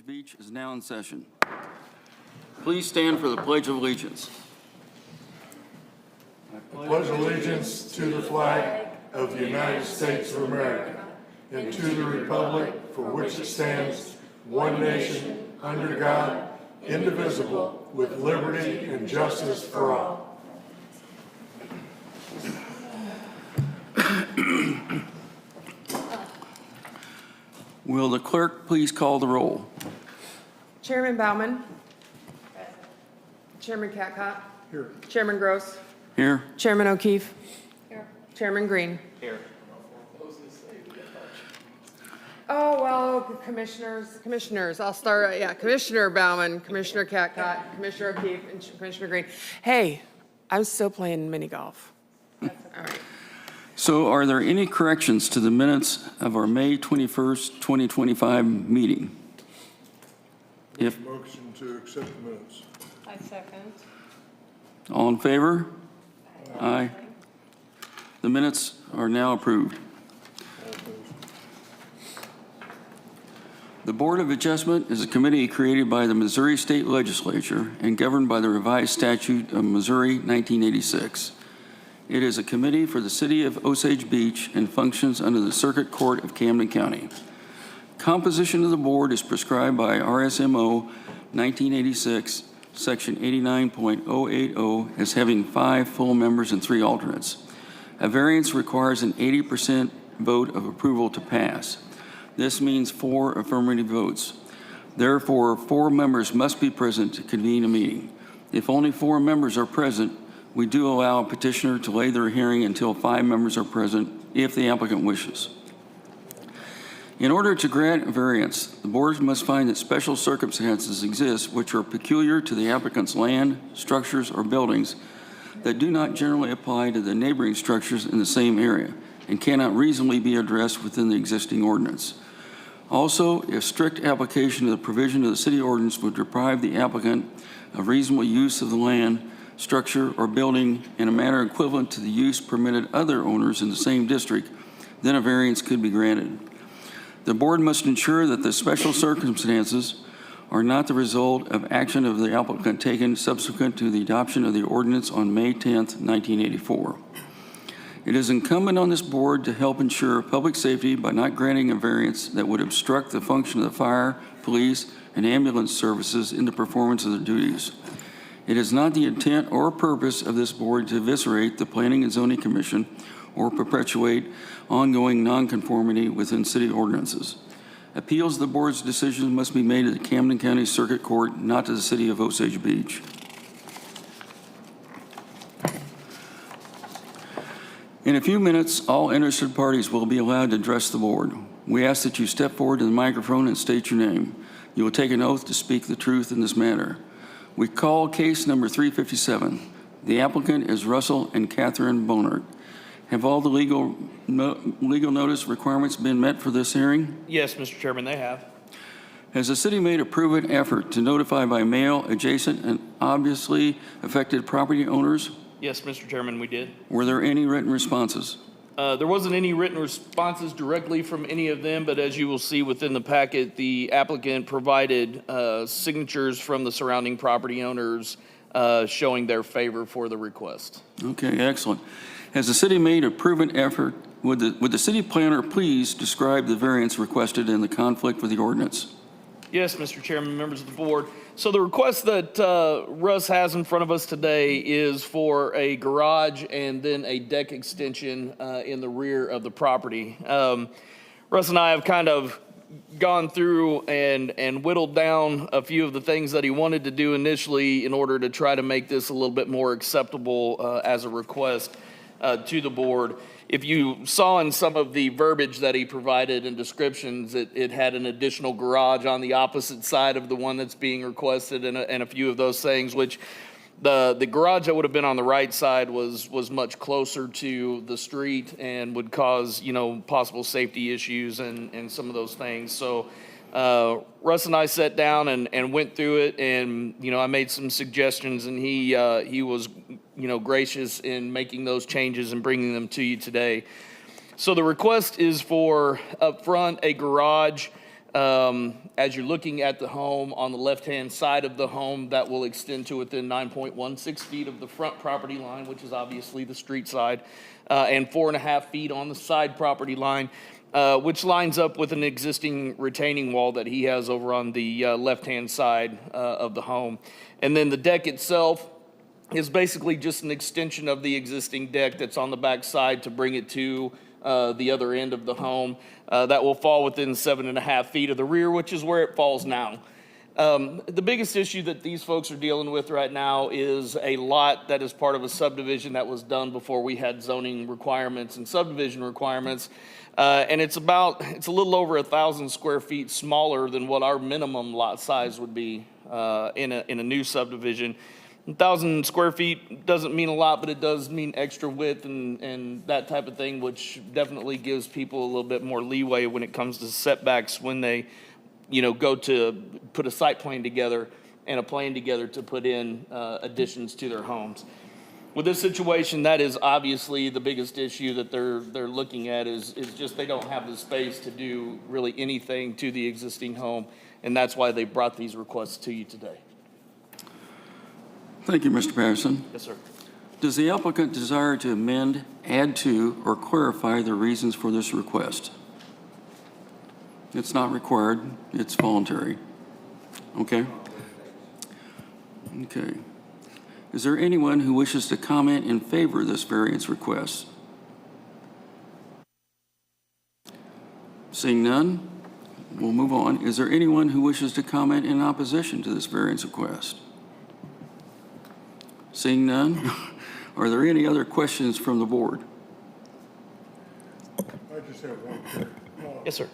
Beach is now in session. Please stand for the Pledge of Allegiance. I pledge allegiance to the flag of the United States of America and to the republic for which it stands, one nation, under God, indivisible, with liberty and justice for all. Will the clerk please call the roll? Chairman Bauman. Chairman Catcott. Here. Chairman Gross. Here. Chairman O'Keefe. Here. Chairman Green. Here. Oh, well, commissioners. I'll start, Commissioner Bauman, Commissioner Catcott, Commissioner O'Keefe, and Commissioner Green. Hey, I'm still playing mini golf. All right. So are there any corrections to the minutes of our May 21st, 2025 meeting? If Motion to accept the minutes. I second. all in favor? Aye. The minutes are now approved. The Board of Adjustment is a committee created by the Missouri State Legislature and governed by the revised statute of Missouri 1986. It is a committee for the city of Osage Beach and functions under the Circuit Court of Camden County. Composition of the board is prescribed by RSMO 1986, section 89.080, as having 5 full members and 3 alternates. A variance requires an 80% vote of approval to pass. This means 4 affirmative votes. Therefore, 4 members must be present to convene a meeting. If only 4 members are present, we do allow a petitioner to delay their hearing until 5 members are present if the applicant wishes. In order to grant a variance, the board must find that special circumstances exist which are peculiar to the applicant's land, structures, or buildings that do not generally apply to the neighboring structures in the same area and cannot reasonably be addressed within the existing ordinance. Also, if strict application of the provision of the city ordinance would deprive the applicant of reasonable use of the land, structure, or building in a manner equivalent to the use permitted other owners in the same district, then a variance could be granted. The board must ensure that the special circumstances are not the result of action of the applicant taken subsequent to the adoption of the ordinance on May 10th, 1984. It is incumbent on this board to help ensure public safety by not granting a variance that would obstruct the function of the fire, police, and ambulance services in the performance of their duties. It is not the intent or purpose of this board to eviscerate the Planning and Zoning Commission or perpetuate ongoing nonconformity within city ordinances. Appeals of the board's decisions must be made to the Camden County Circuit Court, not to the city of Osage Beach. In a few minutes, all interested parties will be allowed to address the board. We ask that you step forward to the microphone and state your name. You will take an oath to speak the truth in this matter. We call case number 357. The applicant is Russell and Catherine Bonert. Have all the legal notice requirements been met for this hearing? Yes, Mr. Chairman, they have. Has the city made a proven effort to notify by mail adjacent and obviously affected property owners? Yes, Mr. Chairman, we did. Were there any written responses? There wasn't any written responses directly from any of them, but as you will see within the packet, the applicant provided signatures from the surrounding property owners showing their favor for the request. Okay, excellent. Has the city made a proven effort? Would the city planner please describe the variance requested and the conflict with the ordinance? Yes, Mr. Chairman, members of the board. So the request that Russ has in front of us today is for a garage and then a deck extension in the rear of the property. Russ and I have kind of gone through and whittled down a few of the things that he wanted to do initially in order to try to make this a little bit more acceptable as a request to the board. If you saw in some of the verbiage that he provided and descriptions, it had an additional garage on the opposite side of the one that's being requested and a few of those things, which the garage that would have been on the right side was much closer to the street and would cause, possible safety issues and some of those things. So Russ and I sat down and went through it, and I made some suggestions, and he was gracious in making those changes and bringing them to you today. So the request is for up front a garage As you're looking at the home, on the left-hand side of the home, that will extend to within 9.16 feet of the front property line, which is obviously the street side, and 4.5 feet on the side property line, which lines up with an existing retaining wall that he has over on the left-hand side of the home. And then the deck itself is basically just an extension of the existing deck that's on the back side to bring it to the other end of the home. That will fall within 7.5 feet of the rear, which is where it falls now. The biggest issue that these folks are dealing with right now is a lot that is part of a subdivision that was done before we had zoning requirements and subdivision requirements. And it's a little over 1,000 square feet smaller than what our minimum lot size would be in a new subdivision. 1,000 square feet doesn't mean a lot, but it does mean extra width and that type of thing, which definitely gives people a little bit more leeway when it comes to setbacks when they, go to put a site plan together and a plan together to put in additions to their homes. With this situation, that is obviously the biggest issue that they're looking at is just they don't have the space to do really anything to the existing home, and that's why they brought these requests to you today. Thank you, Mr. Patterson. Yes, sir. Does the applicant desire to amend, add to, or clarify the reasons for this request? It's not required. It's voluntary. Okay? Okay. Is there anyone who wishes to comment in favor of this variance request? Seeing none, we'll move on. Is there anyone who wishes to comment in opposition to this variance request? Seeing none, are there any other questions from the board? I just have one here. Yes, sir.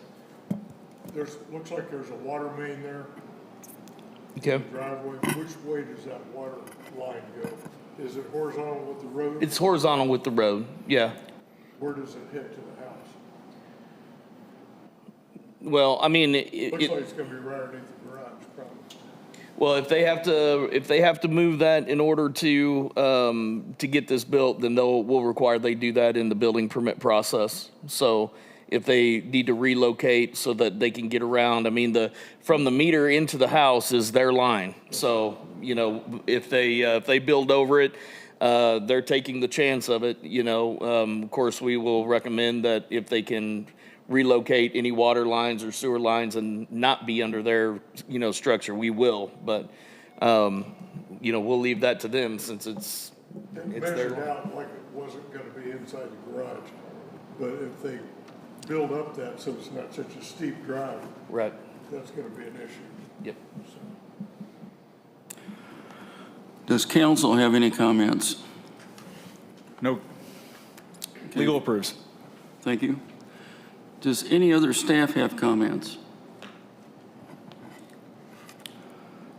Looks like there's a water main there, Okay. driveway. Which way does that water line go? Is it horizontal with the road? It's horizontal with the road, yeah. Where does it hit to the house? Well, I mean, Looks like it's gonna be right underneath the garage, probably. well, if they have to move that in order to get this built, then we'll require they do that in the building permit process. So if they need to relocate so that they can get around, I mean, from the meter into the house is their line. So, if they build over it, they're taking the chance of it, Of course, we will recommend that if they can relocate any water lines or sewer lines and not be under their, structure, we will. But, we'll leave that to them since it's their Measured line. out like it wasn't gonna be inside the garage. But if they build up that so it's not such a steep drive, Right. that's gonna be an issue. Yep. Does council have any comments? No. Legal approves. Thank you. Does any other staff have comments?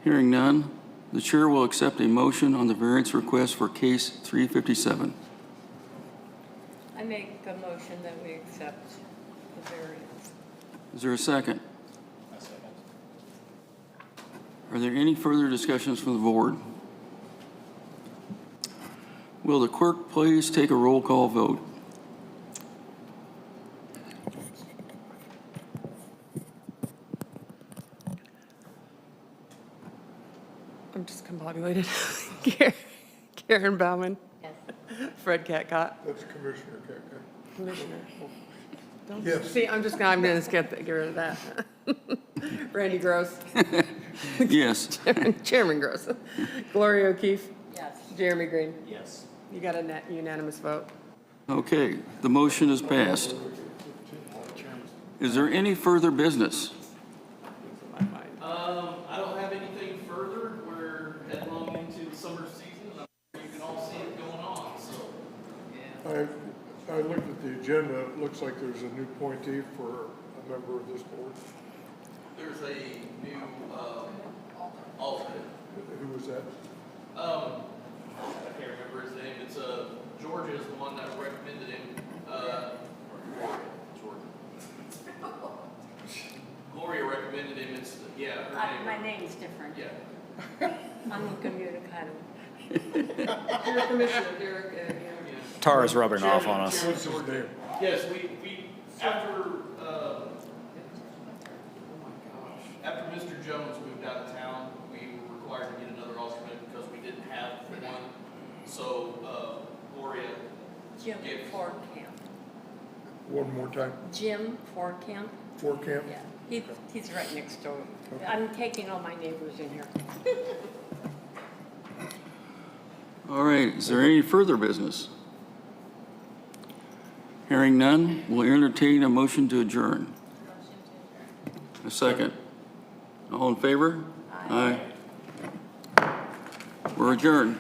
Hearing none, the chair will accept a motion on the variance request for case 357. I make a motion that we accept the variance. Is there a second? Are there any further discussions from the board? Will the clerk please take a roll call vote? I'm just combobulated. Karen Bauman, Yes. Fred Catcott, That's Commissioner Keka. Commissioner. Yes. See, I'm gonna get rid of that. Randy Gross, Yes. Chairman Gross, Gloria O'Keefe, Yes. Jeremy Green. Yes. You got a unanimous vote. Okay, the motion is passed. Is there any further business? I don't have anything further. We're headlong into the summer season. I'm sure you can all see it going on, so. I looked at the agenda. It looks like there's a new appointee for a member of this board. There's a new alternate. Who was that? I can't remember his name. It's Georgia is the one that recommended him. Gloria recommended him. It's her name. My name's different. Yeah. I'm communicado. You're Commissioner Derek, Tara's rubbing off on us. What's his name? Yes, we after Mr. Jones moved out of town. We were required to get another alternate because we didn't have one. So Gloria, Jim Yes. Forkamp. One more time, Jim Forkamp? Fort Camp. Yeah, he's right next door. I'm taking all my neighbors in here. All right, is there any further business? Hearing none, we'll entertain a motion to adjourn. A second. All in favor? Aye. We're adjourned.